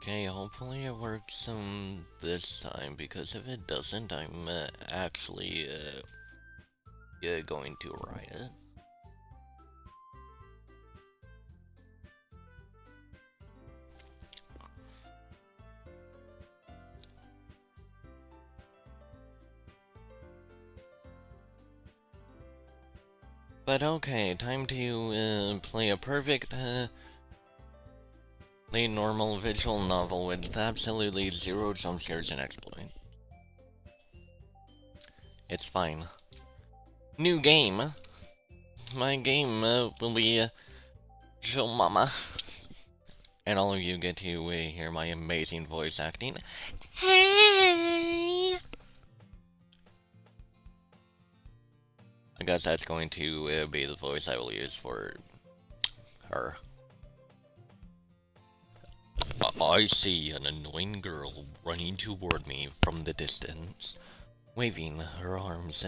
Okay, hopefully it works this time, because if it doesn't, I'm actually going to riot. But okay, time to play a perfect normal visual novel with absolutely zero jump scares and exploit. It's fine. New game. My game will be Chill Mama. And all of you get to hear my amazing voice acting. Hey! I guess that's going to be the voice I will use for her. I see an annoying girl running toward me from the distance, waving her arms,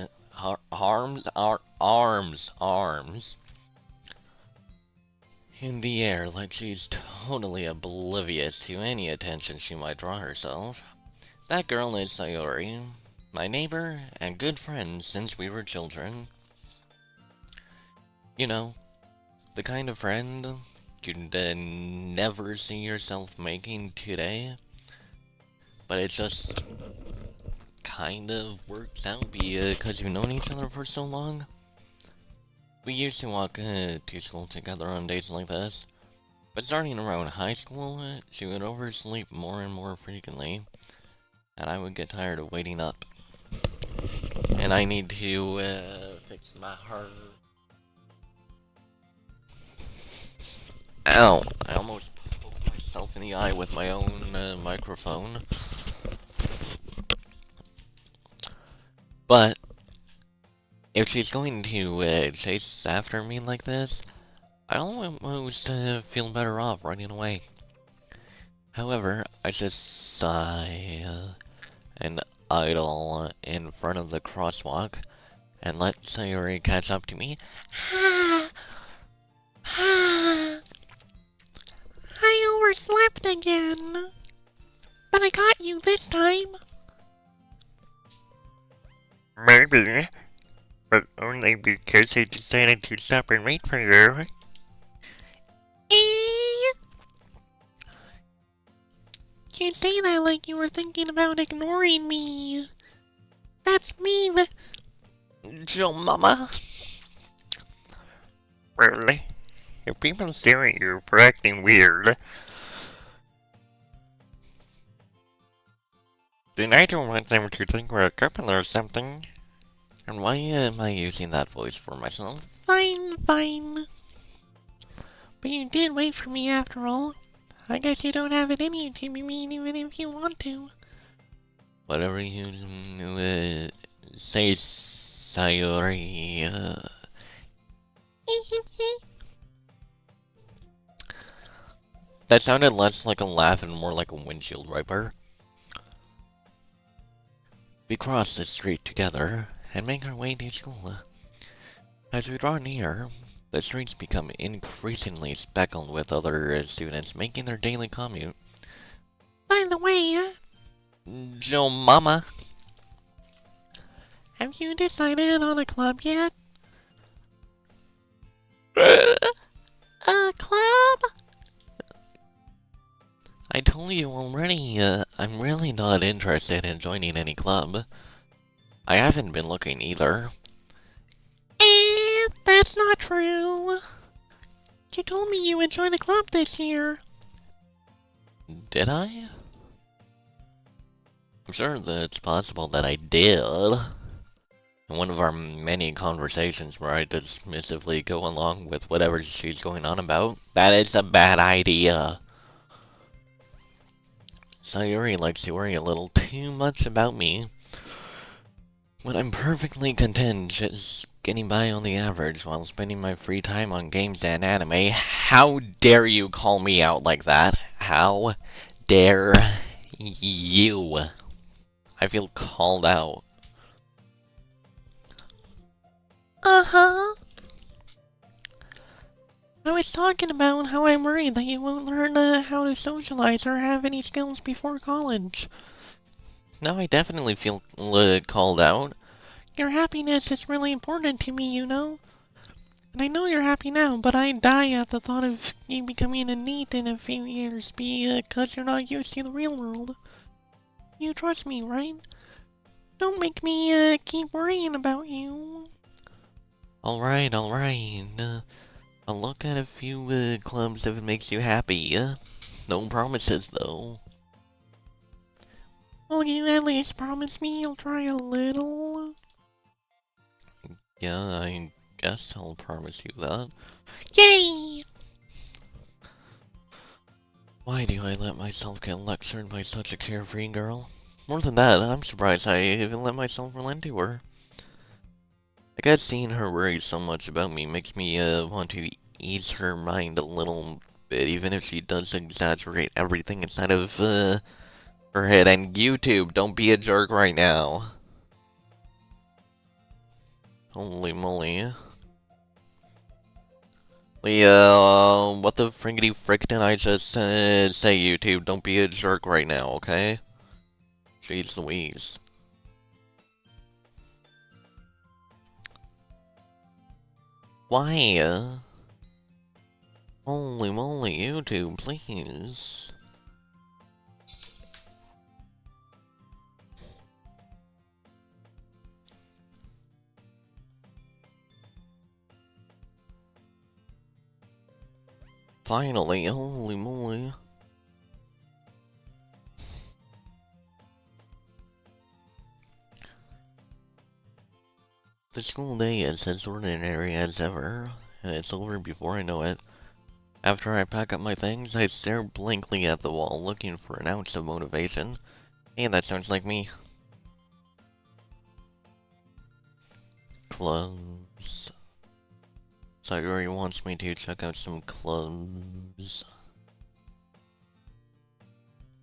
arms in the air like she's totally oblivious to any attention she might draw herself. That girl is Sayori, my neighbor and good friend since we were children. You know, the kind of friend you'd never see yourself making today, but it just kind of works out because you've known each other for so long. We used to walk to school together on days like this, but starting around high school, she would oversleep more and more frequently, and I would get tired of waiting up. And I need to fix my heart. Ow! I almost poked myself in the eye with my own microphone. But if she's going to chase after me like this, I almost feel better off running away. However, I just sigh and idle in front of the crosswalk and let Sayori catch up to me. I overslept again, but I got you this time. Maybe, but only because I decided to stop and wait for you. You say that like you were thinking about ignoring me. That's mean. Jill Mama. Really? If people stare at you for acting weird, then I don't want them to think we're a couple or something. And why am I using that voice for myself? Fine, fine. But you did wait for me after all. I guess you don't have it in you to be mean even if you want to. Whatever you say, Sayori. That sounded less like a laugh and more like a windshield wiper. We cross the street together and make our way to school. As we draw near, the streets become increasingly speckled with other students making their daily commute. By the way, Jill Mama. have you decided on a club yet? A club? I told you already, I'm really not interested in joining any club. I haven't been looking either. That's not true. You told me you would join a club this year. Did I? I'm sure that it's possible that I did. In one of our many conversations where I dismissively go along with whatever she's going on about. That is a bad idea. Sayuri likes to worry a little too much about me, when I'm perfectly content just getting by on the average while spending my free time on games and anime. How dare you call me out like that? How dare you? I feel called out. Uh-huh. I was talking about how I'm worried that you won't learn how to socialize or have any skills before college. Now I definitely feel called out. Your happiness is really important to me, you know? And I know you're happy now, but I'd die at the thought of you becoming a NEET in a few years because you're not used to the real world. You trust me, right? Don't make me keep worrying about you. Alright. I'll look at a few clubs if it makes you happy. No promises, though. Will you at least promise me you'll try a little? Yeah, I guess I'll promise you that. Yay! Why do I let myself get lectured by such a carefree girl? More than that, I'm surprised I even let myself relent to her. I guess seeing her worry so much about me makes me want to ease her mind a little bit, even if she does exaggerate everything inside of her head. And YouTube, don't be a jerk right now. Holy moly. What the friggity frick did I just say, YouTube? Don't be a jerk right now, okay? Jeez Louise. Why? Holy moly, YouTube, please. Finally, holy moly. The school day is as ordinary as ever, and it's over before I know it. After I pack up my things, I stare blankly at the wall, looking for an ounce of motivation. Hey, that sounds like me. Clubs. Sayuri wants me to check out some clubs.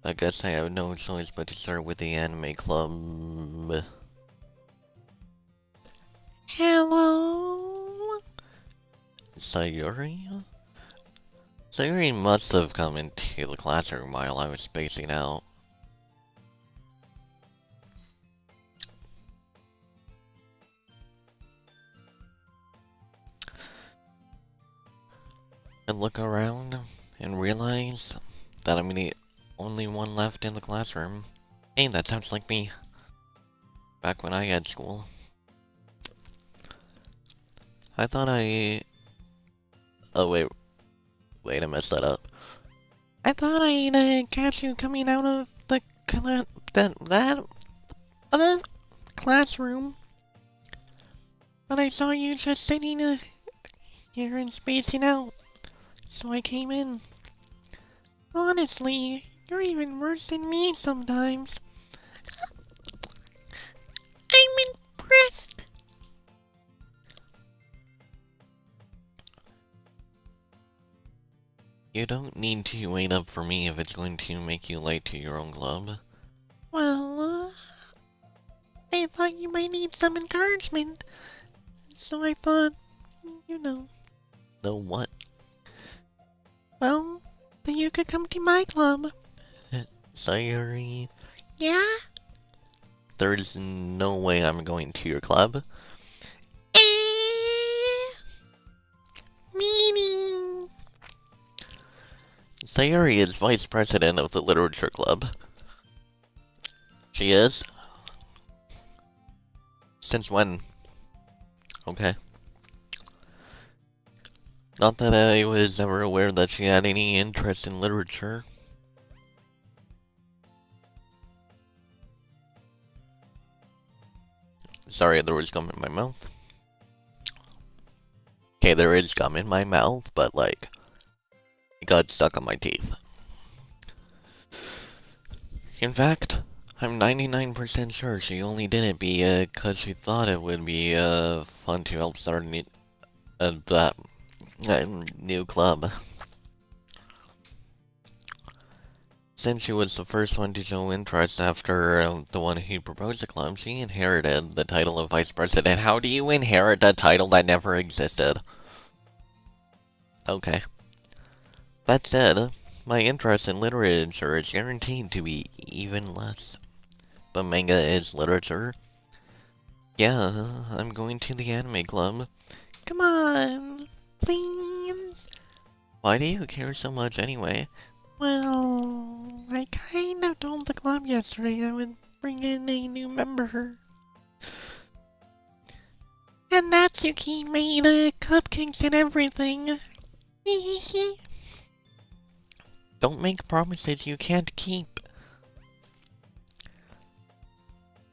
I guess I have no choice but to start with the anime club. Hello? Sayuri? Sayuri must have come into the classroom while I was spacing out. I look around and realize that I'm the only one left in the classroom. Hey, that sounds like me. Back when I had school. I thought Oh, wait, I messed that up. I thought I'd catch you coming out of the that other classroom, but I saw you just sitting here and spacing out, so I came in. Honestly, you're even worse than me sometimes. I'm impressed. You don't need to wait up for me if it's going to make you late to your own club. Well, I thought you might need some encouragement, so I thought, you know. The what? Well, that you could come to my club. Sayuri? Yeah? There's no way I'm going to your club. Meaning. Sayuri is vice president of the literature club. She is? Since when? Okay. Not that I was ever aware that she had any interest in literature. Sorry, there was gum in my mouth. Okay, there is gum in my mouth, but like, it got stuck on my teeth. In fact, I'm 99% sure she only did it because she thought it would be fun to help start that new club. Since she was the first one to show interest after the one who proposed the club, she inherited the title of vice president. How do you inherit a title that never existed? Okay. That said, my interest in literature is guaranteed to be even less. But manga is literature. Yeah, I'm going to the anime club. Come on, please. Why do you care so much anyway? Well, I kind of told the club yesterday I would bring in a new member. And Natsuki made cupcakes and everything. Don't make promises you can't keep.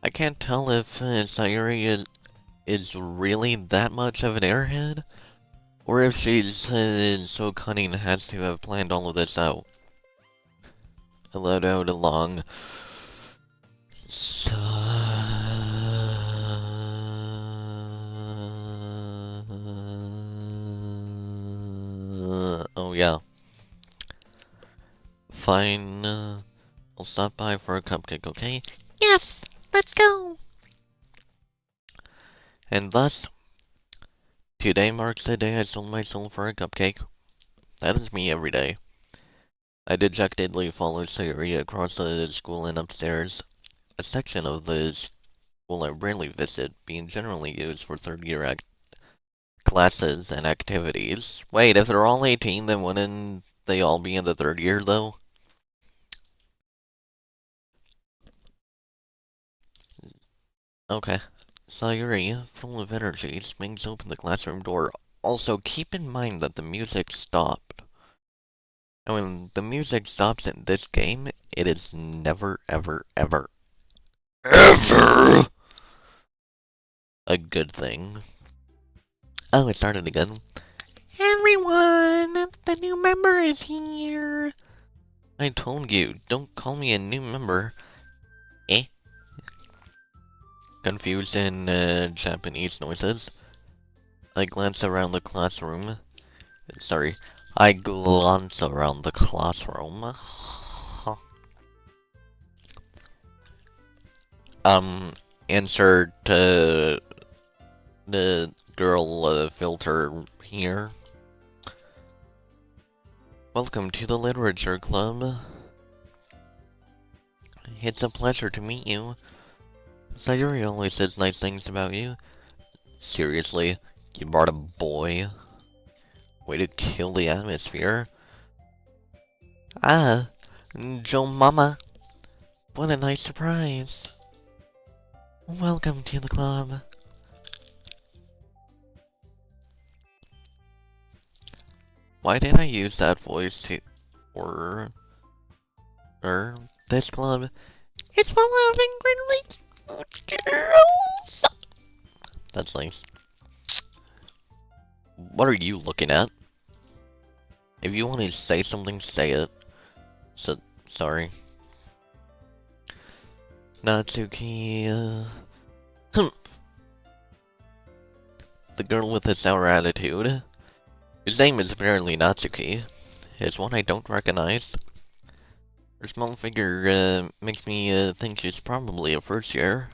I can't tell if Sayuri is really that much of an airhead, or if she's so cunning has to have planned all of this out. I let out a long oh yeah. Fine, I'll stop by for a cupcake, okay? Yes, let's go. And thus, today marks the day I sold my soul for a cupcake. That is me every day. I dejectedly follow Sayuri across the school and upstairs, a section of the school I rarely visit, being generally used for third-year classes and activities. Wait, if they're all 18, then wouldn't they all be in the third year, though? Okay. Sayuri, full of energy, swings open the classroom door. Also, keep in mind that the music stopped. And when the music stops in this game, it is never, ever, ever, ever a good thing. Oh, it started again. Everyone, the new member is here. I told you, don't call me a new member. Eh? Confused in Japanese noises. I glance around the classroom. Sorry, I glance around the classroom. Insert the girl filter here. Welcome to the Literature Club. It's a pleasure to meet you. Sayuri always says nice things about you. Seriously, you brought a boy? Way to kill the atmosphere. Ah, Joe Mama. What a nice surprise. Welcome to the club. Why did I use that voice for this club? It's full of incredibly cute girls. That's nice. What are you looking at? If you want to say something, say it. So, sorry. Natsuki, the girl with the sour attitude. His name is apparently Natsuki. It's one I don't recognize. Her small figure, makes me, think she's probably a first year.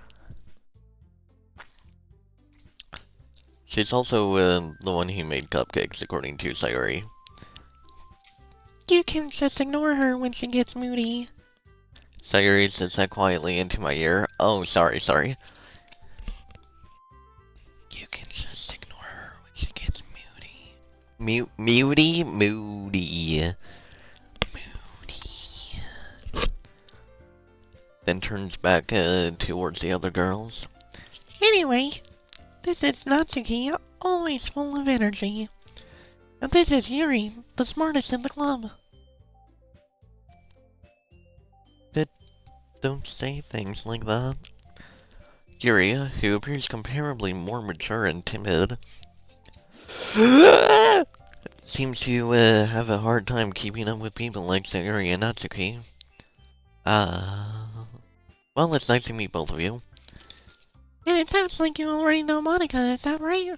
She's also, the one who made cupcakes, according to Sayuri. You can just ignore her when she gets moody. Sayuri says that quietly into my ear. Oh, sorry. You can just ignore her when she gets moody. Moody. Then turns back, towards the other girls. Anyway, this is Natsuki, always full of energy. And this is Yuri, the smartest in the club. Don't say things like that. Yuri, who appears comparably more mature and timid, seems to have a hard time keeping up with people like Sayuri and Natsuki. Well, it's nice to meet both of you. And it sounds like you already know Monica, is that right?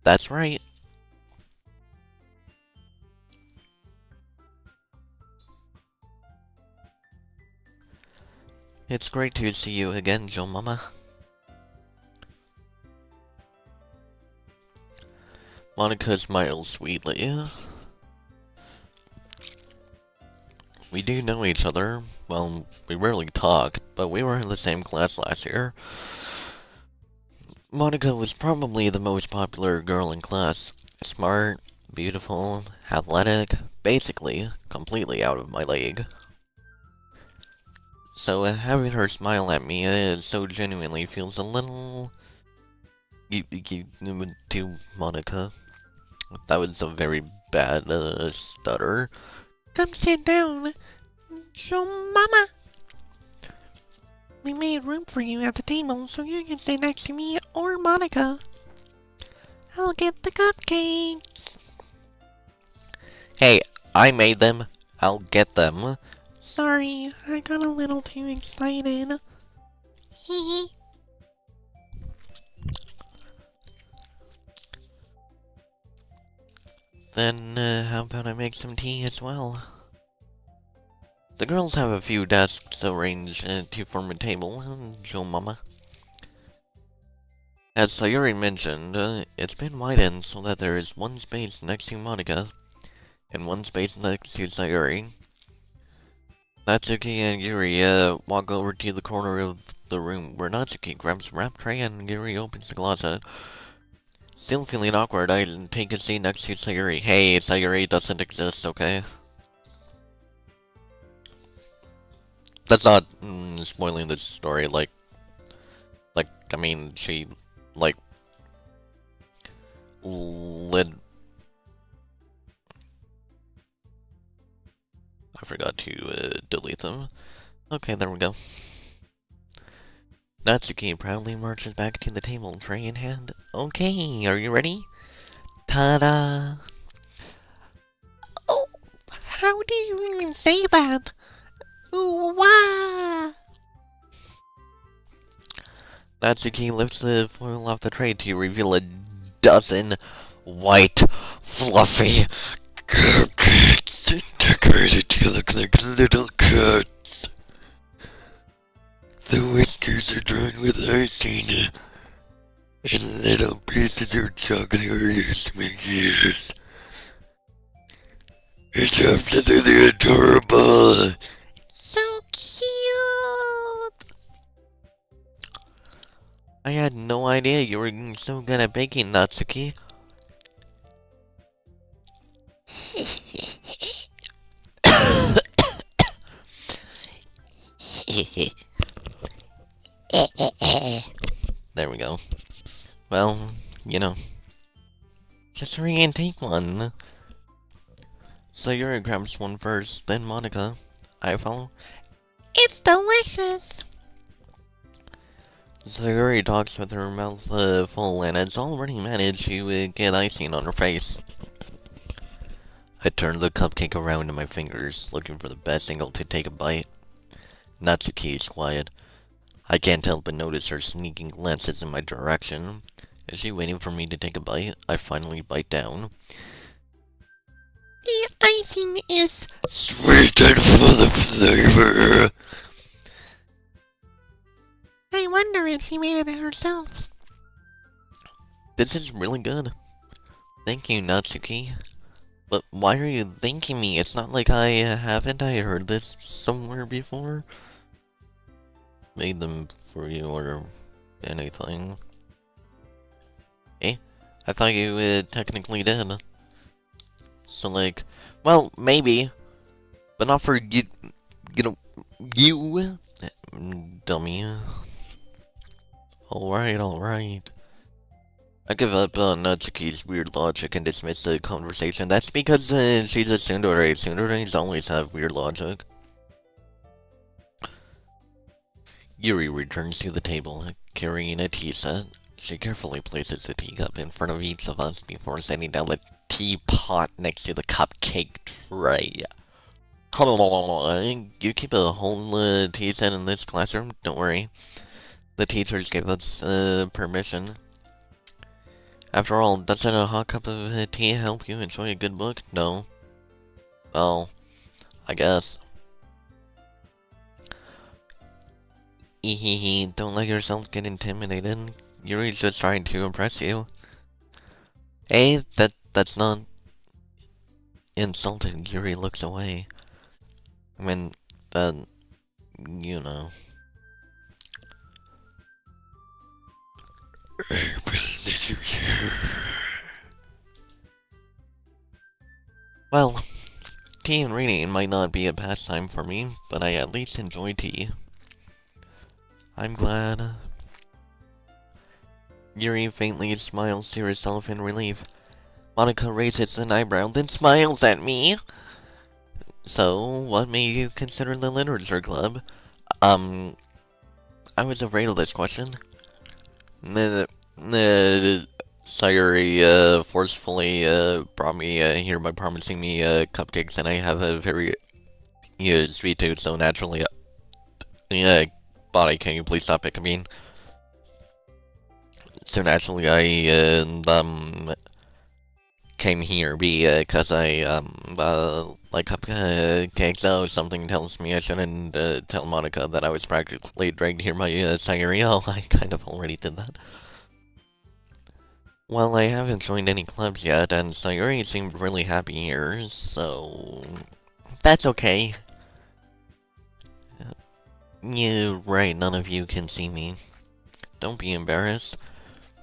That's right. It's great to see you again, Joe Mama. Monica smiles sweetly. We do know each other. Well, we rarely talk, but we were in the same class last year. Monica was probably the most popular girl in class. Smart, beautiful, athletic, basically completely out of my league. So having her smile at me so genuinely feels a little... to Monica. That was a very bad stutter. Come sit down. So, Mama. We made room for you at the table so you can sit next to me or Monica. I'll get the cupcakes. Hey, I made them. I'll get them. Sorry, I got a little too excited. Hee. Then, how about I make some tea as well? The girls have a few desks arranged to form a table. Joe Mama. As Sayuri mentioned, it's been widened so that there is one space next to Monica, and one space next to Sayuri. Natsuki and Yuri walk over to the corner of the room where Natsuki grabs a wrap tray and Yuri opens the closet. Still feeling awkward, I take a seat next to Sayuri. Hey, Sayuri doesn't exist, okay? That's not spoiling the story, I mean, she, led... I forgot to, delete them. Okay, there we go. Natsuki proudly marches back to the table, tray in hand. Okay, are you ready? Ta-da! Oh, how do you even say that? Ooh, wah! Natsuki lifts the foil off the tray to reveal a dozen white, fluffy cupcakes decorated to look like little cuts. The whiskers are drawn with icing, and little pieces of chocolate are used to make ears. It's absolutely adorable! So cute! I had no idea you were so good at baking, Natsuki. There we go. Well, you know. Just hurry and take one. Sayuri grabs one first, then Monica. I follow. It's delicious! Sayuri talks with her mouth full and has already managed to get icing on her face. I turn the cupcake around in my fingers, looking for the best angle to take a bite. Natsuki is quiet. I can't help but notice her sneaking glances in my direction. Is she waiting for me to take a bite? I finally bite down. The icing is sweet and full of flavor. I wonder if she made it herself. This is really good. Thank you, Natsuki. But why are you thanking me? It's not like I haven't. I heard this somewhere before. Made them for you or anything. Eh? I thought you technically did. So like, well, maybe. But not for you, you, dummy. Alright. I give up on Natsuki's weird logic and dismiss the conversation. That's because she's a tsundere. Tsunderes always have weird logic. Yuri returns to the table, carrying a tea set. She carefully places the teacup in front of each of us before setting down the teapot next to the cupcake tray. You keep a whole tea set in this classroom? Don't worry. The teachers gave us permission. After all, doesn't a hot cup of tea help you enjoy a good book? No. Well, I guess. Ehehe, don't let yourself get intimidated. Yuri's just trying to impress you. Hey, that's not insulting. Yuri looks away. I mean, that, you know. Well, tea and reading might not be a pastime for me, but I at least enjoy tea. I'm glad. Yuri faintly smiles to herself in relief. Monica raises an eyebrow, then smiles at me. So, what made you consider the literature club? I was afraid of this question. Sayuri, forcefully, brought me, here by promising me, cupcakes, and I have a very, sweet tooth, so naturally, body, can you please stop it? I mean, so naturally, I, came here because I, like cupcakes, though something tells me I shouldn't, tell Monica that I was practically dragged here by, Sayuri. Oh, I kind of already did that. Well, I haven't joined any clubs yet, and Sayuri seemed really happy here, so... That's okay. You're right, none of you can see me. Don't be embarrassed.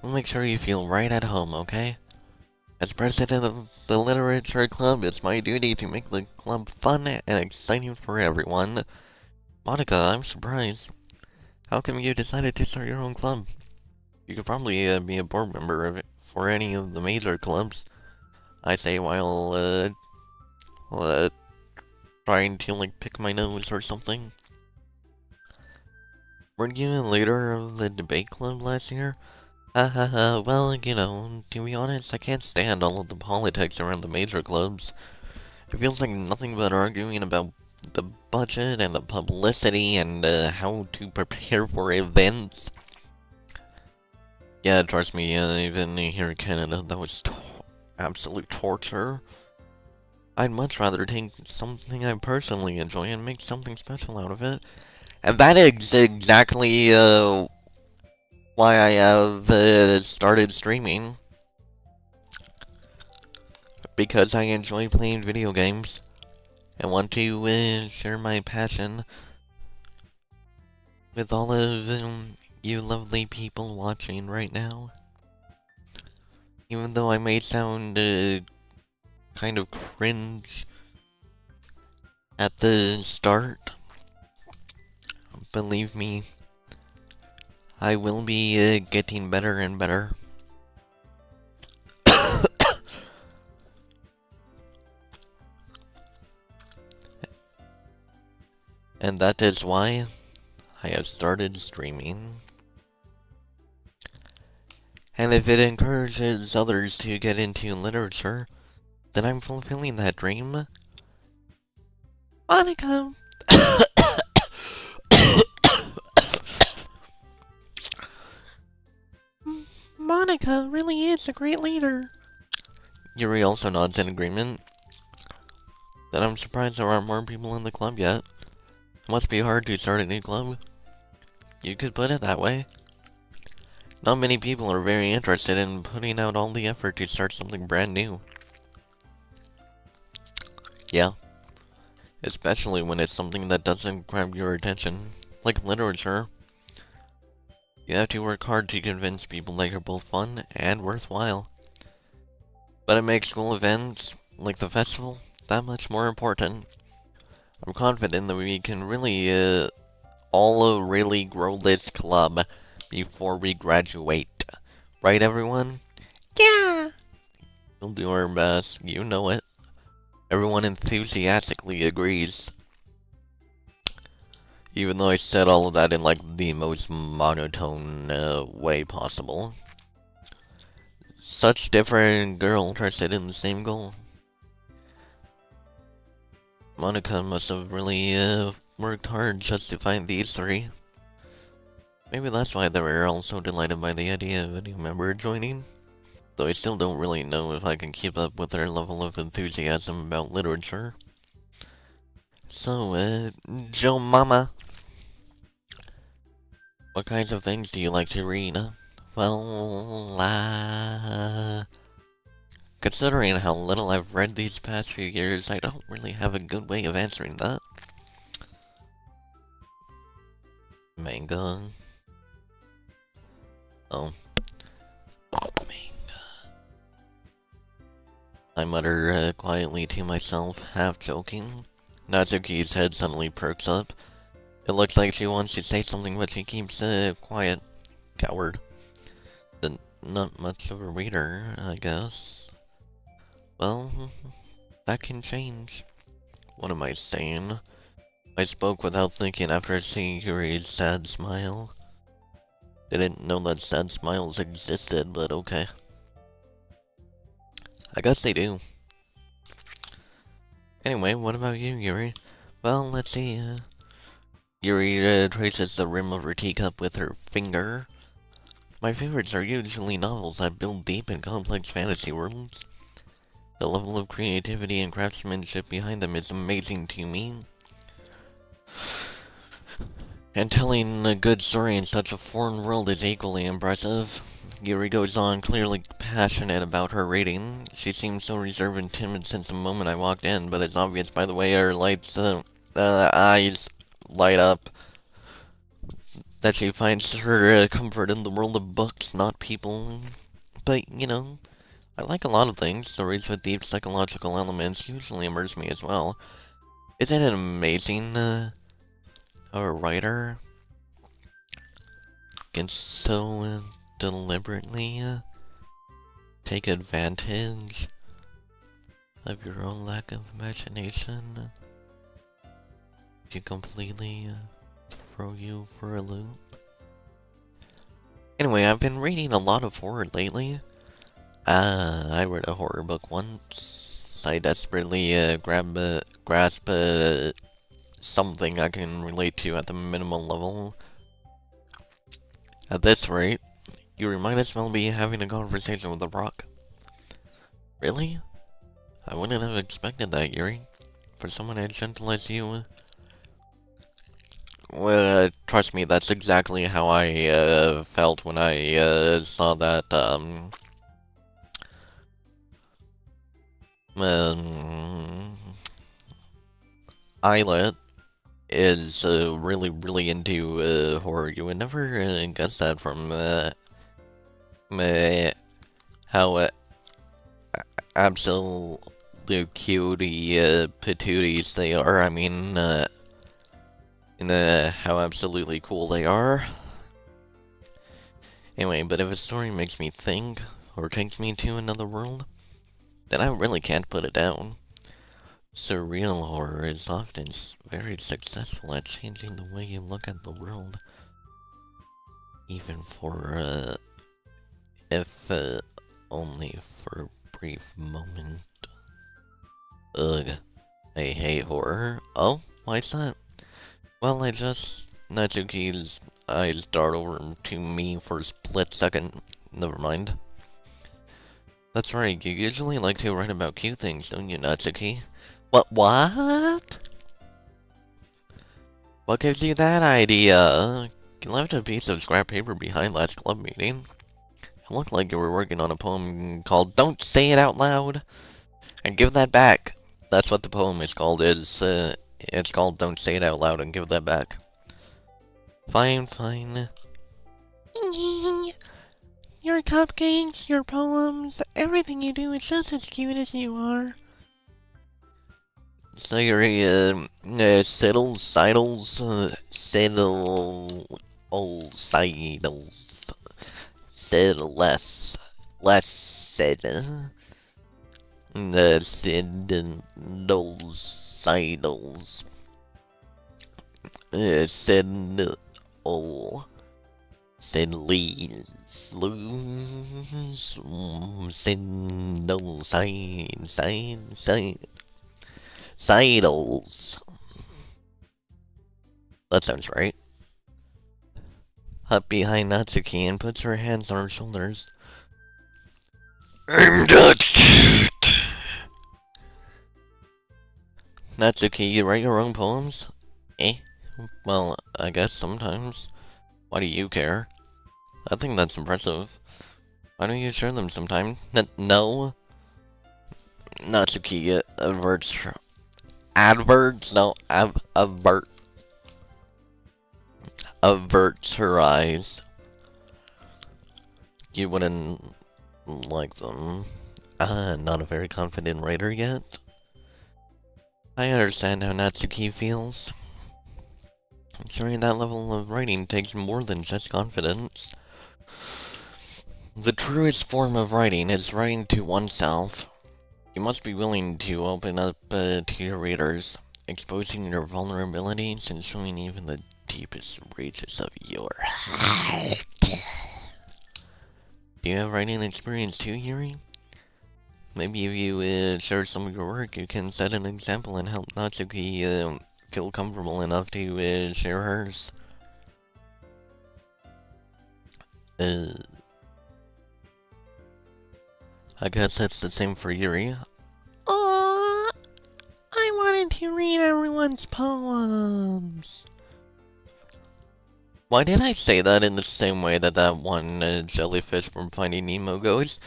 We'll make sure you feel right at home, okay? As president of the Literature Club, it's my duty to make the club fun and exciting for everyone. Monica, I'm surprised. How come you decided to start your own club? You could probably be a board member of it for any of the major clubs. I say while trying to like pick my nose or something. Weren't you a leader of the debate club last year? Well, you know, to be honest, I can't stand all of the politics around the major clubs. It feels like nothing but arguing about the budget and the publicity and how to prepare for events. Yeah, trust me, even here in Canada, that was absolute torture. I'd much rather take something I personally enjoy and make something special out of it. And that is exactly, why I have, started streaming. Because I enjoy playing video games. And want to, share my passion with all of, you lovely people watching right now. Even though I may sound, kind of cringe at the start, believe me, I will be getting better and better. And that is why I have started streaming. And if it encourages others to get into literature, then I'm fulfilling that dream. Monica! Monica really is a great leader. Yuri also nods in agreement. Then I'm surprised there aren't more people in the club yet. It must be hard to start a new club. You could put it that way. Not many people are very interested in putting out all the effort to start something brand new. Yeah. Especially when it's something that doesn't grab your attention, like literature. You have to work hard to convince people that you're both fun and worthwhile. But it makes school events, like the festival, that much more important. I'm confident that we can really, all really grow this club before we graduate. Right, everyone? Yeah. We'll do our best, you know it. Everyone enthusiastically agrees. Even though I said all of that in, like, the most monotone, way possible. Such different girls interested in the same goal. Monica must have really, worked hard just to find these three. Maybe that's why they were all so delighted by the idea of a new member joining. Though I still don't really know if I can keep up with their level of enthusiasm about literature. So, Joe Mama, what kinds of things do you like to read? Well, Considering how little I've read these past few years, I don't really have a good way of answering that. Manga. Oh. Manga. I mutter quietly to myself, half joking. Natsuki's head suddenly perks up. It looks like she wants to say something, but she keeps quiet. Coward. Not much of a reader, I guess. Well, that can change. What am I saying? I spoke without thinking after seeing Yuri's sad smile. Didn't know that sad smiles existed, but okay. I guess they do. Anyway, what about you, Yuri? Well, let's see. Yuri traces the rim of her teacup with her finger. My favorites are usually novels that build deep and complex fantasy worlds. The level of creativity and craftsmanship behind them is amazing to me. And telling a good story in such a foreign world is equally impressive. Yuri goes on, clearly passionate about her reading. She seemed so reserved and timid since the moment I walked in, but it's obvious by the way her eyes light up that she finds her comfort in the world of books, not people. But, you know, I like a lot of things. Stories with deep psychological elements usually immerse me as well. Isn't it amazing how a writer can so deliberately take advantage of your own lack of imagination to completely throw you for a loop? Anyway, I've been reading a lot of horror lately. I read a horror book once. I desperately grasp something I can relate to at the minimal level. At this rate, you might as well be having a conversation with a rock. Really? I wouldn't have expected that, Yuri. For someone as gentle as you. Well, trust me, that's exactly how I felt when I saw that Islet is really into horror. You would never guess that from how absolute cutie patooties they are. I mean, how absolutely cool they are. Anyway, but if a story makes me think or takes me to another world, then I really can't put it down. Surreal horror is often very successful at changing the way you look at the world. Even for, if only for a brief moment. Ugh, I hate horror. Oh, why's that? Well, Natsuki's eyes dart over to me for a split second. Never mind. That's right, you usually like to write about cute things, don't you, Natsuki? What? What gives you that idea? You left a piece of scrap paper behind last club meeting. It looked like you were working on a poem called Don't Say It Out Loud. And give that back. That's what the poem is called, it's called Don't Say It Out Loud and give that back. Fine. Your cupcakes, your poems, everything you do is just as cute as you are. So you're sidles, said less said, sidles, said leads, sidles. That sounds right. Up behind Natsuki and puts her hands on her shoulders. I'm not cute. Natsuki, you write your own poems? Well, I guess sometimes. Why do you care? I think that's impressive. Why don't you share them sometime? No? Natsuki averts her eyes. You wouldn't like them. Not a very confident writer yet. I understand how Natsuki feels. Ensuring that level of writing takes more than just confidence. The truest form of writing is writing to oneself. You must be willing to open up to your readers, exposing your vulnerabilities and showing even the deepest reaches of your heart. Do you have writing experience too, Yuri? Maybe if you share some of your work, you can set an example and help Natsuki feel comfortable enough to share hers. I guess that's the same for Yuri. Aww, I wanted to read everyone's poems. Why did I say that in the same way that that one jellyfish from Finding Nemo goes?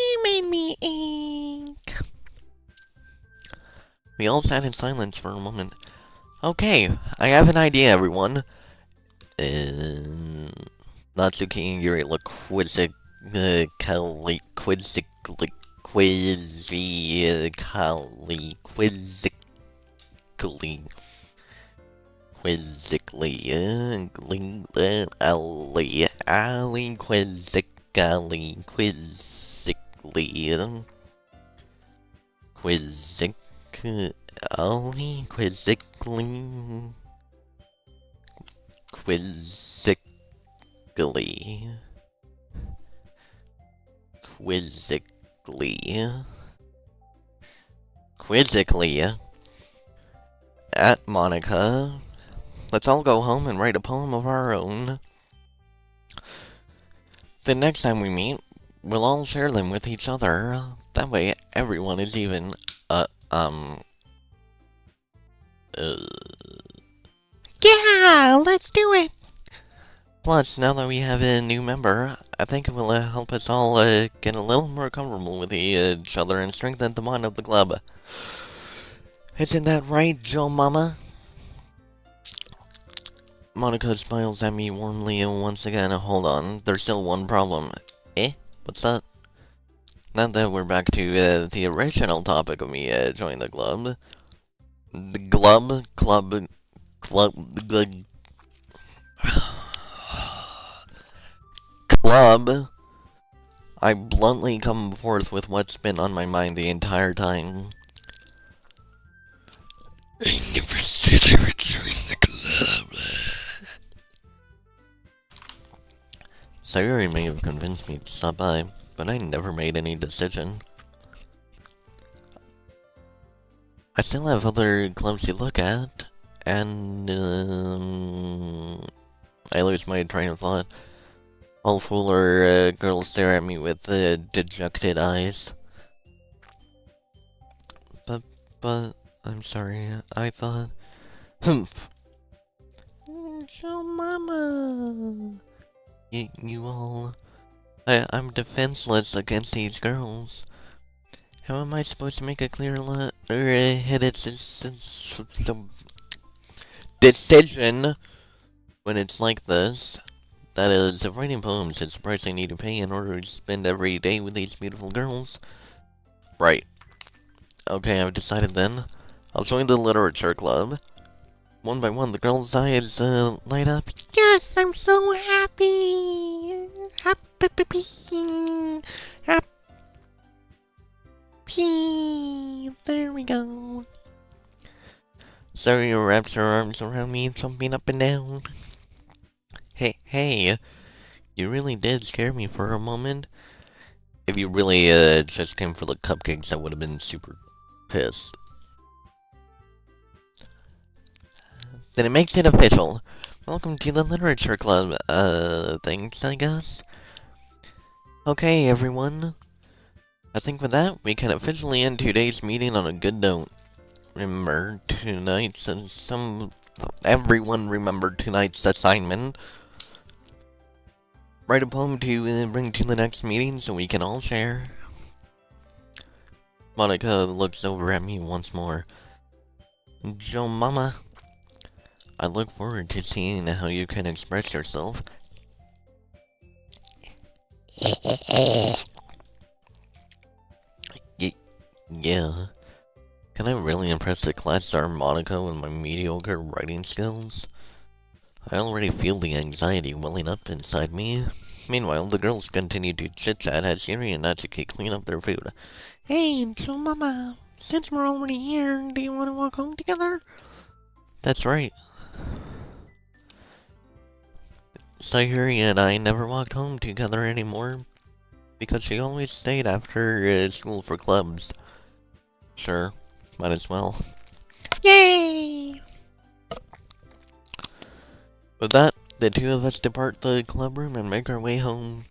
You made me ache. We all sat in silence for a moment. Okay, I have an idea, everyone. Natsuki and Yuri look quizzically quizzically at Monica. Let's all go home and write a poem of our own. The next time we meet, we'll all share them with each other. That way, everyone is even, Yeah, let's do it. Plus, now that we have a new member, I think it will help us all get a little more comfortable with each other and strengthen the bond of the club. Isn't that right, Joe Mama? Monica smiles at me warmly once again. Hold on, there's still one problem. What's that? Now that we're back to the original topic of me joining the club. The club, I bluntly come forth with what's been on my mind the entire time. I never said I would join the club. Sayuri may have convinced me to stop by, but I never made any decision. I still have other clubs to look at, and I lose my train of thought. All fuller girls stare at me with dejected eyes. But, I'm sorry, I thought... Humph. So, Mama... You all... I'm defenseless against these girls. How am I supposed to make a clear-headed decision when it's like this? That is, if writing poems is the price I need to pay in order to spend every day with these beautiful girls. Right. Okay, I've decided then. I'll join the literature club. One by one, the girls' eyes light up. Yes, I'm so happy. Happy. There we go. Saria wraps her arms around me, jumping up and down. Hey, you really did scare me for a moment. If you really just came for the cupcakes, I would have been super pissed. Then it makes it official. Welcome to the literature club, thanks, I guess. Okay, everyone. I think with that, we can officially end today's meeting on a good note. Remember everyone remember tonight's assignment. Write a poem to bring to the next meeting so we can all share. Monica looks over at me once more. Joe Mama, I look forward to seeing how you can express yourself. Yeah. Can I really impress the class star Monica with my mediocre writing skills? I already feel the anxiety welling up inside me. Meanwhile, the girls continue to chit-chat as Yuri and Natsuki clean up their food. Hey, so Mama, since we're already here, do you want to walk home together? That's right. Sayuri and I never walked home together anymore, because she always stayed after school for clubs. Sure, might as well. Yay! With that, the two of us depart the club room and make our way home.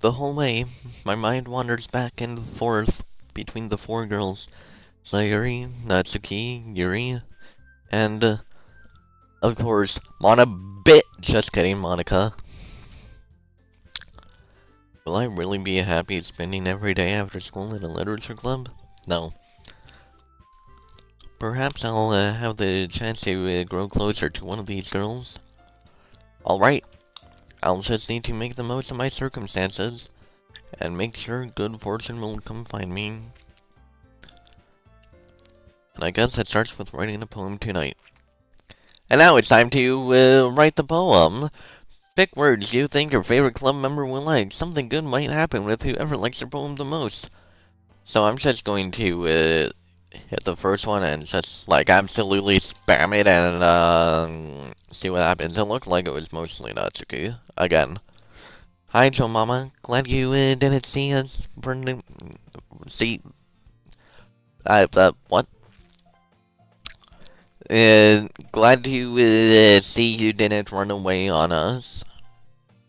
The whole way, my mind wanders back and forth between the four girls. Sayuri, Natsuki, Yuri, and, of course, Just kidding, Monica. Will I really be happy spending every day after school in a literature club? No. Perhaps I'll have the chance to grow closer to one of these girls. Alright, I'll just need to make the most of my circumstances, and make sure good fortune will come find me. And I guess that starts with writing a poem tonight. And now it's time to write the poem. Pick words you think your favorite club member will like. Something good might happen with whoever likes their poem the most. So I'm just going to hit the first one and just like absolutely spam it and see what happens. It looked like it was mostly Natsuki. Again. Hi, Joe Mama. Glad you didn't see us burning. See. What? Glad to see you didn't run away on us.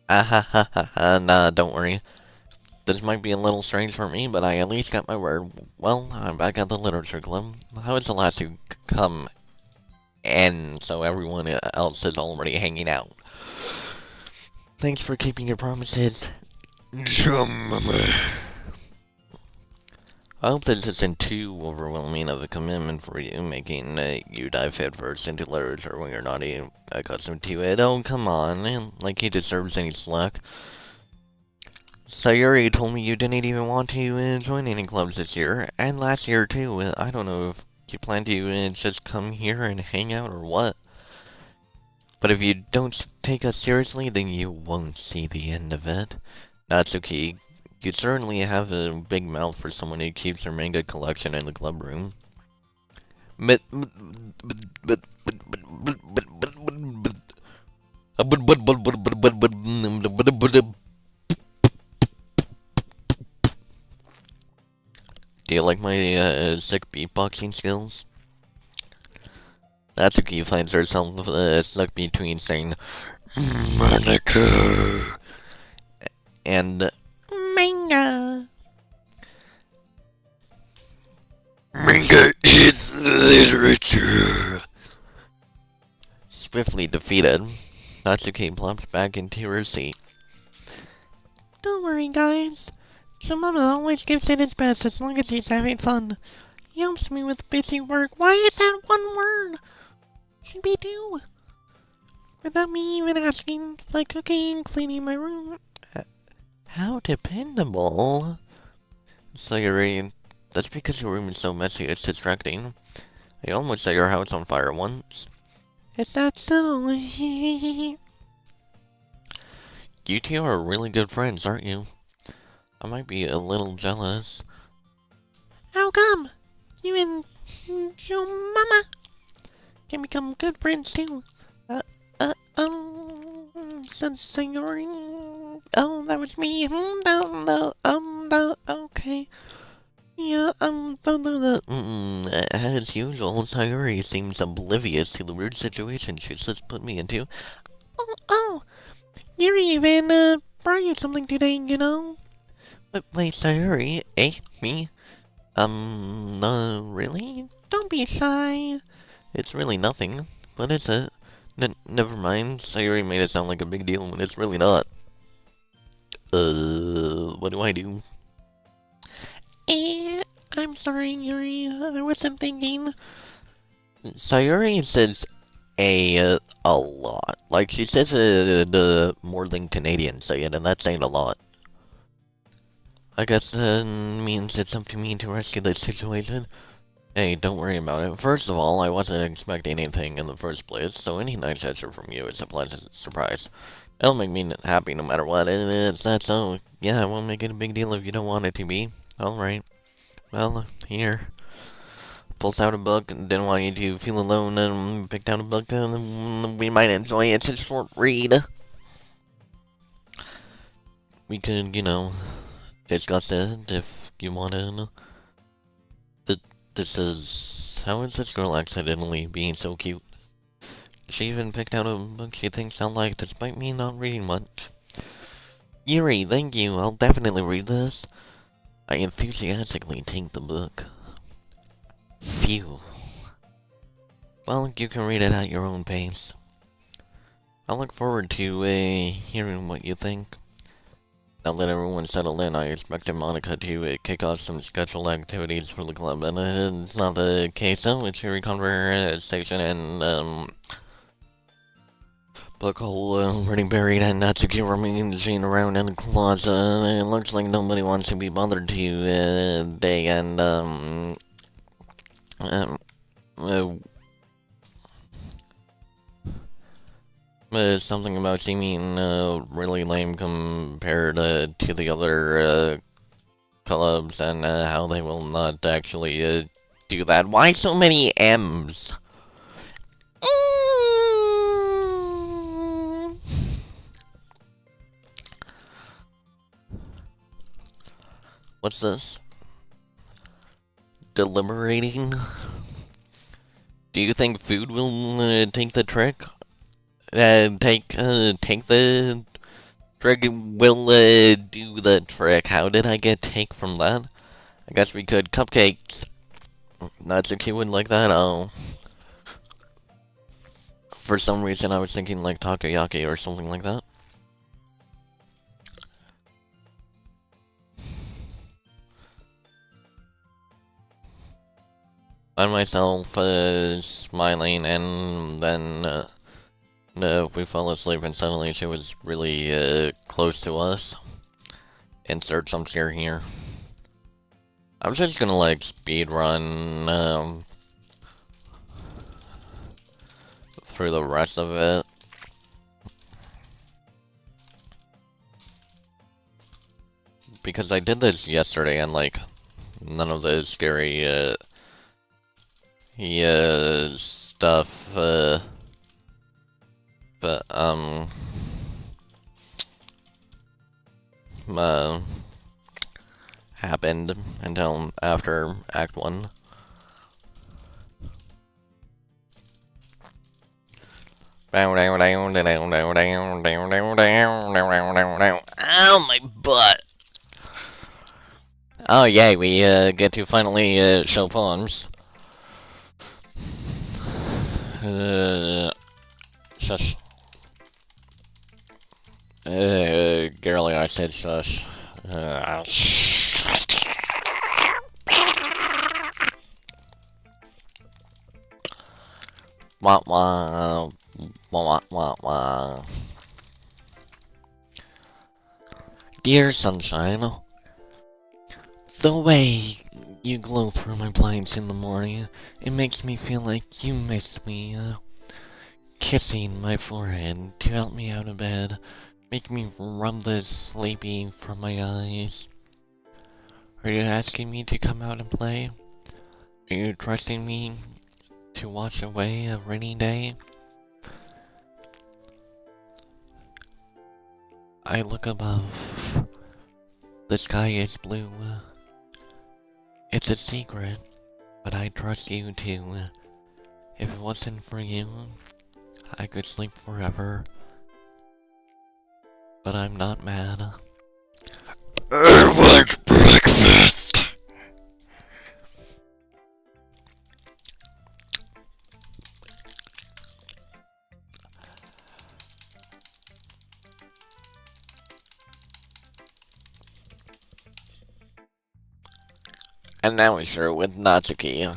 Nah, don't worry. This might be a little strange for me, but I at least got my word. Well, I'm back at the literature club. How is the last to come in so everyone else is already hanging out? Thanks for keeping your promises. I hope this isn't too overwhelming of a commitment for you, making you dive headfirst into literature when you're not accustomed to it. Oh, come on, like he deserves any slack. Sayuri told me you didn't even want to join any clubs this year, and last year too. I don't know if you plan to just come here and hang out or what. But if you don't take us seriously, then you won't see the end of it. Natsuki, you certainly have a big mouth for someone who keeps her manga collection in the club room. Do you like my sick beatboxing skills? Natsuki finds herself stuck between saying Monica and Manga! Manga is literature. Swiftly defeated, Natsuki plops back into her seat. Don't worry, guys. So Mama always gives it his best as long as he's having fun. He helps me with busy work. Why is that one word? Should be two. Without me even asking, like cooking, cleaning my room. How dependable. Sayuri, that's because your room is so messy it's distracting. I almost set your house on fire once. Is that so? You two are really good friends, aren't you? I might be a little jealous. How come? You and your Mama can become good friends too. Said Sayuri. Oh, that was me. Okay. Yeah, As usual, Sayuri seems oblivious to the weird situation she's just put me into. Oh, Yuri even brought you something today, you know? But wait, Sayuri? Me? No, really? Don't be shy. It's really nothing. What is it? Never mind. Sayuri made it sound like a big deal when it's really not. What do I do? I'm sorry, Yuri. I wasn't thinking. Sayuri says a lot. Like, she says more than Canadians say it, and that's saying a lot. I guess that means it's up to me to rescue this situation. Hey, don't worry about it. First of all, I wasn't expecting anything in the first place, so any nice gesture from you is a pleasant surprise. It'll make me happy no matter what it is. That's so. Yeah, I won't make it a big deal if you don't want it to be. Alright. Well, here. Pulls out a book, didn't want you to feel alone, and picked out a book, and we might enjoy it. It's a short read. We could, discuss it if you want to. This is... How is this girl accidentally being so cute? She even picked out a book she thinks I like, despite me not reading much. Yuri, thank you. I'll definitely read this. I enthusiastically take the book. Phew. Well, you can read it at your own pace. I look forward to, hearing what you think. Now that everyone's settled in, I expected Monica to kick off some scheduled activities for the club, and it's not the case, so it's your conversation and, book hole already buried and Natsuki rummaging around in the closet. It looks like nobody wants to be bothered today, and, something about seeming really lame compared to the other clubs, and how they will not actually do that. Why so many M's? What's this? Deliberating? Do you think food will take the trick? Take the trick will do the trick. How did I get take from that? I guess we could cupcakes. Natsuki would like that. Oh. For some reason I was thinking like takoyaki or something like that. I myself smiling, and then we fell asleep, and suddenly she was really close to us. Insert jump scare here. I'm just gonna like speed run through the rest of it. Because I did this yesterday, and like none of the scary stuff but happened until after Act 1. Ow, my butt! Oh yay, we get to finally show poems. Shush. Girly, I said shush. Wah wah. Wah wah wah. Dear sunshine, the way you glow through my blinds in the morning, it makes me feel like you miss me. Kissing my forehead to help me out of bed, make me rub the sleepy from my eyes. Are you asking me to come out and play? Are you trusting me to wash away a rainy day? I look above. The sky is blue. It's a secret, but I trust you too. If it wasn't for you, I could sleep forever. But I'm not mad. I like breakfast. And now we start with Natsuki.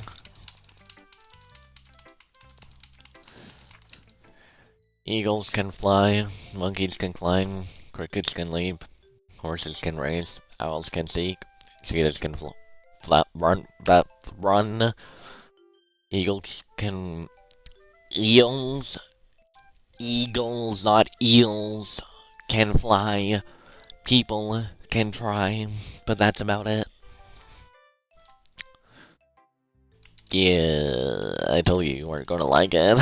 Eagles can fly, monkeys can climb, crickets can leap, horses can race, owls can seek, cheetahs can run, eagles can... Eagles, not eels, can fly, people can try, but that's about it. Yeah, I told you weren't gonna like it.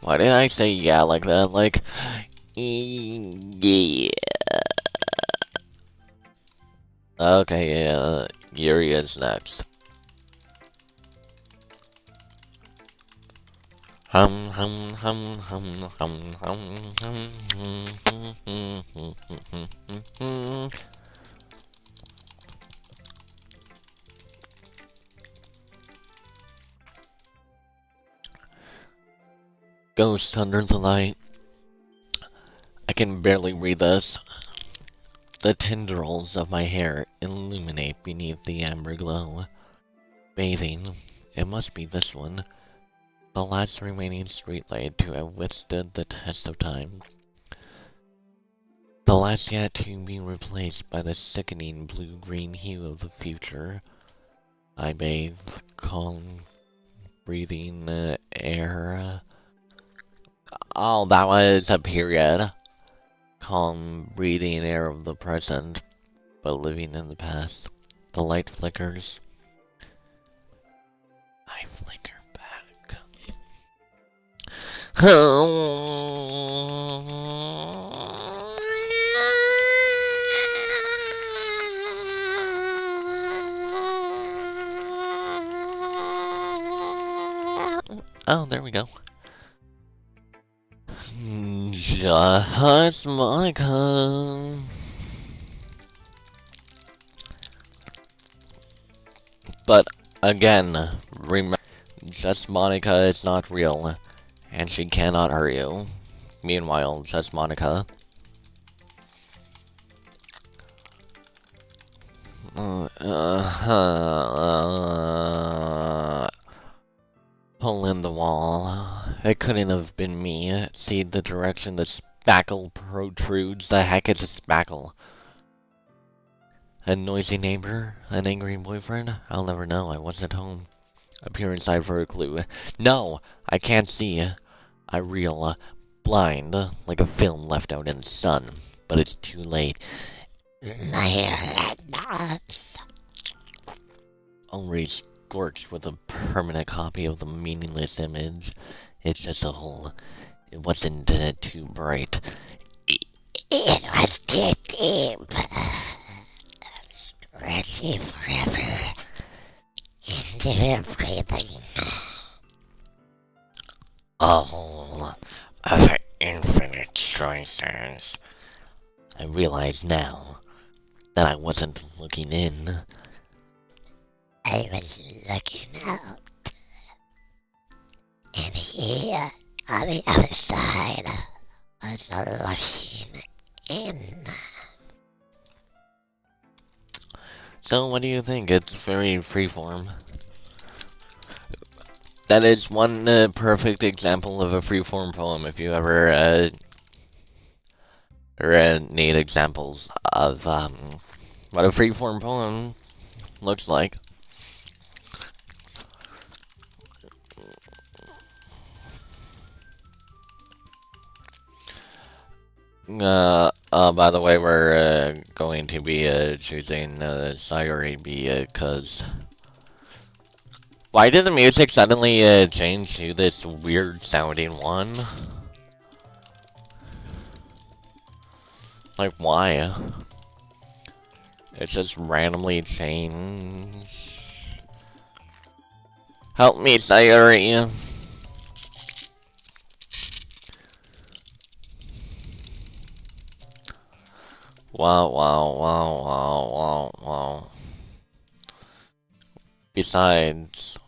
Why did I say yeah like that? Like, yeah. Okay, yeah, Yuri is next. Hum hum hum hum hum hum hum. Ghosts under the light. I can barely read this. The tendrils of my hair illuminate beneath the amber glow. Bathing. It must be this one. The last remaining streetlight to have withstood the test of time. The last yet to be replaced by the sickening blue-green hue of the future. I bathe, calm, breathing air. Oh, that was a period. Calm, breathing air of the present, but living in the past. The light flickers. I flicker back. Oh, there we go. Just Monica. But again, remember, Just Monica is not real, and she cannot hurt you. Meanwhile, Just Monica. Hole in the wall. It couldn't have been me. See the direction the spackle protrudes. The heck is a spackle? A noisy neighbor? An angry boyfriend? I'll never know. I wasn't home. Appear inside for a clue. No! I can't see. I reel. Blind. Like a film left out in the sun. But it's too late. My hair nuts. Already scorched with a permanent copy of the meaningless image. It's just a hole. It wasn't too bright. It was too deep. Stretchy forever. Into everything. A hole of infinite choices. I realize now that I wasn't looking in. I was looking out. And here, on the other side, was looking in. So, what do you think? It's very freeform. That is one perfect example of a freeform poem. If you ever need examples of what a freeform poem looks like. By the way, we're going to be choosing Sayori because... Why did the music suddenly change to this weird sounding one? Like, why? It's just randomly changed. Help me, Sayori. Wow, wow, wow, wow, wow, wow. Besides...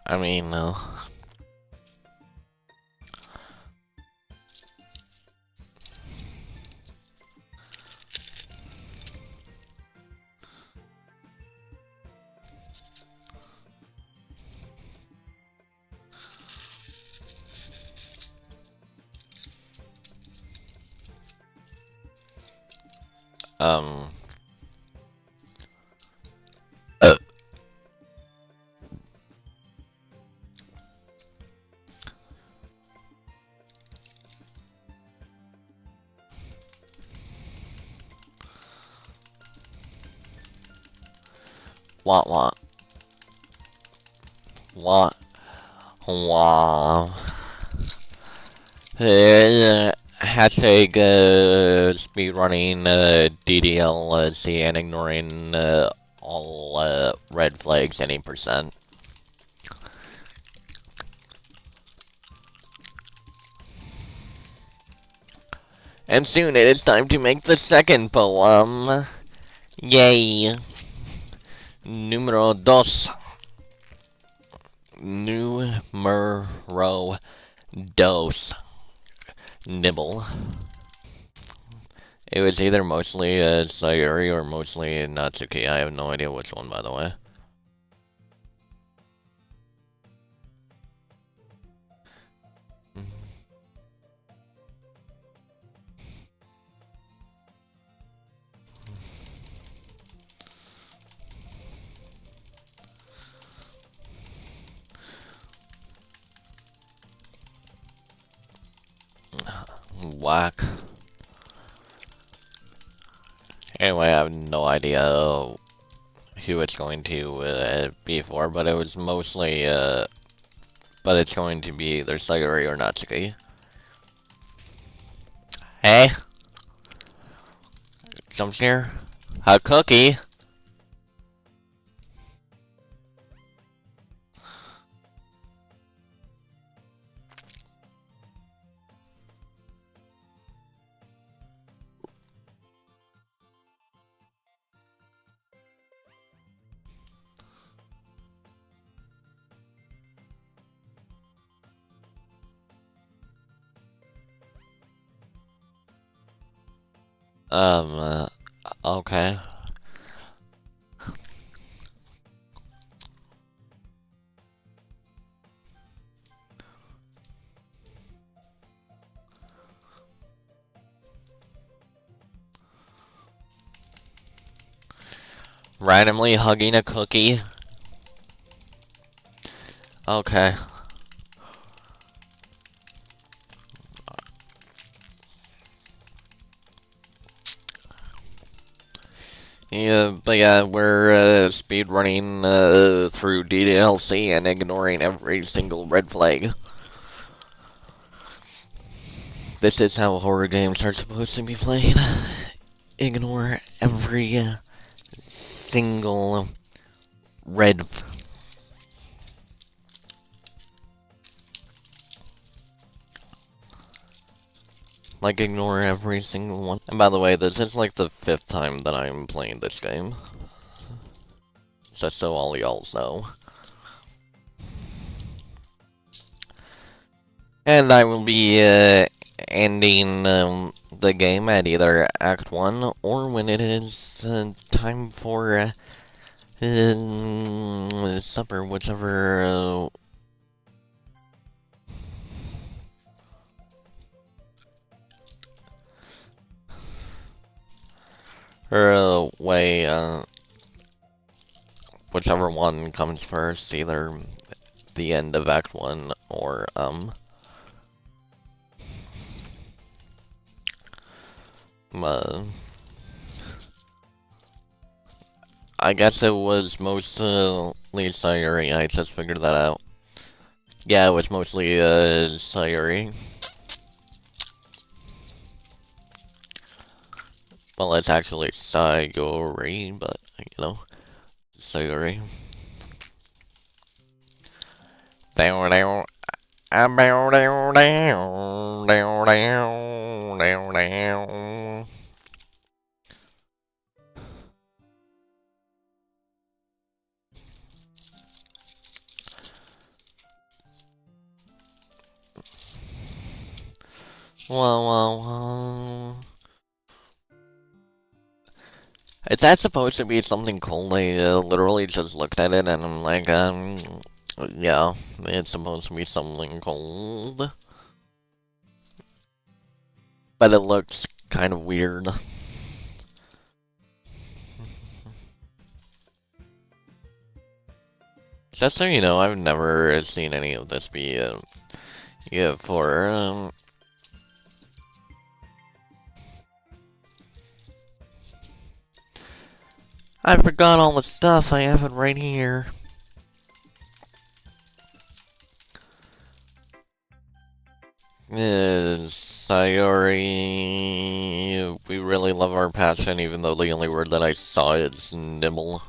I mean, um, what, what, hashtag, speedrunning, DDLC and ignoring, all, red flags any percent. And soon it is time to make the second poem. Yay. Numero dos. Numero dos. Nibble. It was either mostly Sayuri or mostly Natsuki. I have no idea which one, by the way. Whack. Anyway, I have no idea who it's going to be for, but it was mostly, but it's going to be either Sayuri or Natsuki. Hey? Someone's here? A cookie? Okay. Randomly hugging a cookie? Okay. Yeah, but yeah, we're speedrunning through DDLC and ignoring every single red flag. This is how horror games are supposed to be played. Ignore every single red like, ignore every single one. And by the way, this is like the 5th time that I'm playing this game. Just so all y'all know. And I will be ending the game at either Act 1 or when it is time for supper, whichever way, whichever one comes first, either the end of Act 1 or, I guess it was mostly Sayuri, I just figured that out. Yeah, it was mostly, Sayuri. Well, it's actually Sayuri, but, you know, Sayuri. Down, down, down, down, down, down, down, down, down. Well. Is that supposed to be something cool? I literally just looked at it and I'm like, yeah, it's supposed to be something cold. But it looks kind of weird. Just so you know, I've never seen any of this be, yeah, for, I forgot all the stuff, I have it right here. Sayori, we really love our passion, even though the only word that I saw is nibble.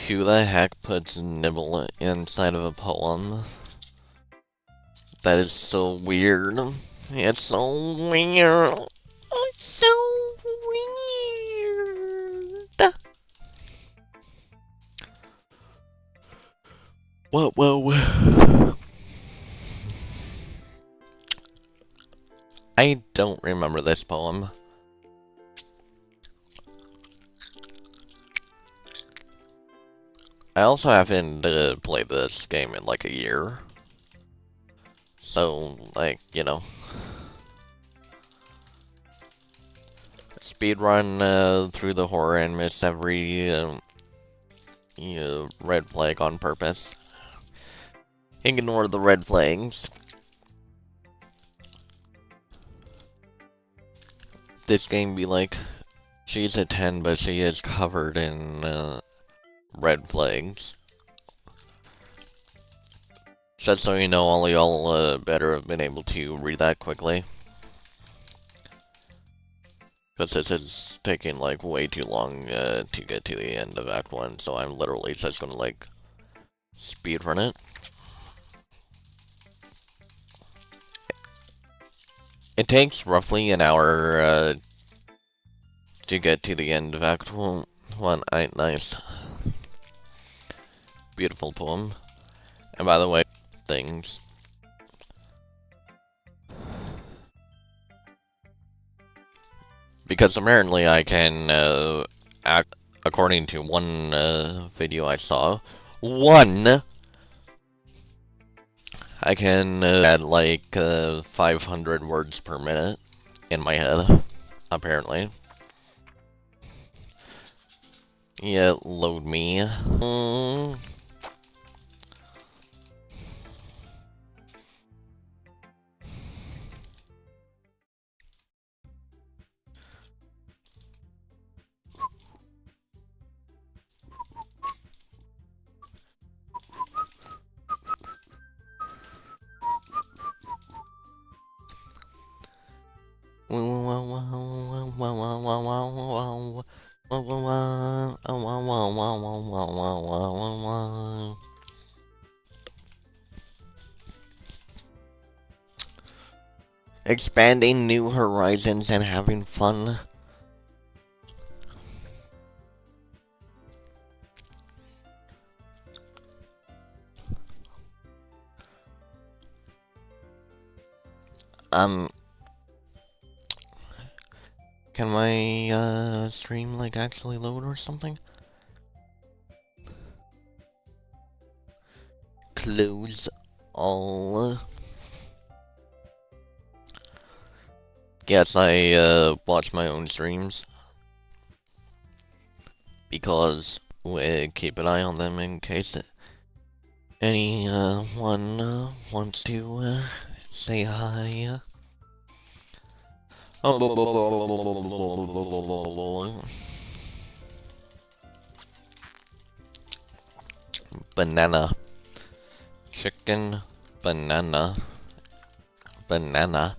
Who the heck puts nibble inside of a poem? That is so weird. It's so weird. It's so weird. Whoa. I don't remember this poem. I also haven't played this game in like a year. So, like, you know. Speedrun through the horror and miss every red flag on purpose. Ignore the red flags. This game be like, she's a 10, but she is covered in red flags. Just so you know, all y'all better have been able to read that quickly. Because this is taking like way too long to get to the end of Act 1, so I'm literally just gonna like speedrun it. It takes roughly an hour to get to the end of Act 1. Nice. Beautiful poem. And by the way, things. Because apparently I can, according to one video I saw, I can add like 500 words per minute in my head, apparently. Yeah, load me. Expanding new horizons and having fun. Can my stream like actually load or something? Close all. Yes, I watch my own streams because we keep an eye on them in case anyone wants to say hi. Banana. Chicken. Banana. Banana.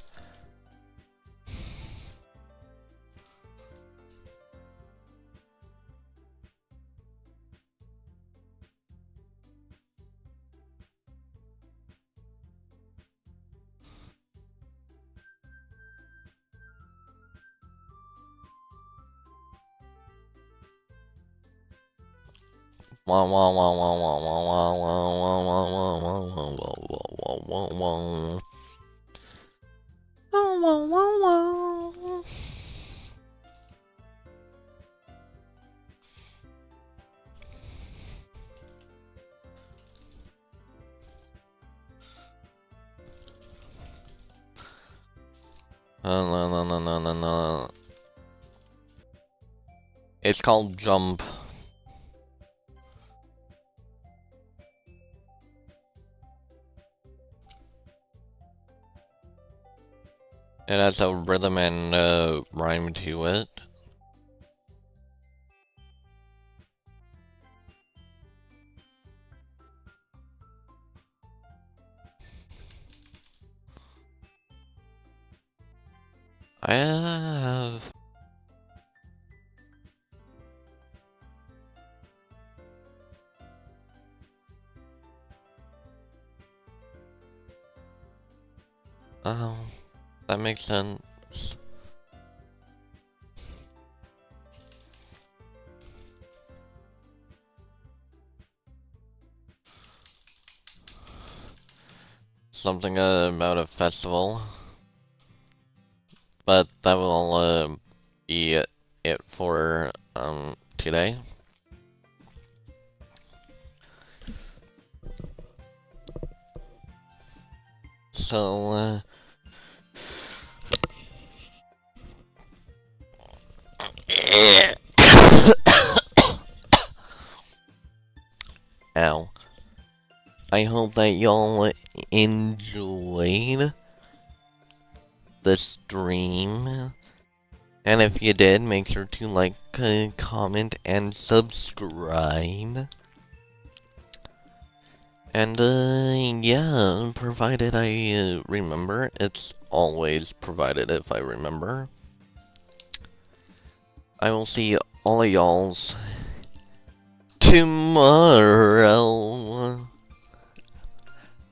Wah wah wah wah wah wah wah wah wah wah wah wah wah wah wah wah. Oh, wow, wow, wow. No, no, no, no, no, no. It's called jump. It has a rhythm and rhyme to it. I have... Oh, that makes sense. Something about a festival. But that will be it for today. So ow. I hope that y'all enjoyed the stream. And if you did, make sure to like, comment, and subscribe. And, yeah, provided I remember. It's always provided if I remember. I will see all of y'all's tomorrow.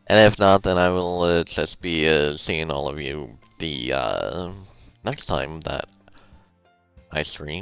And if not, then I will just be seeing all of you the next time that I stream.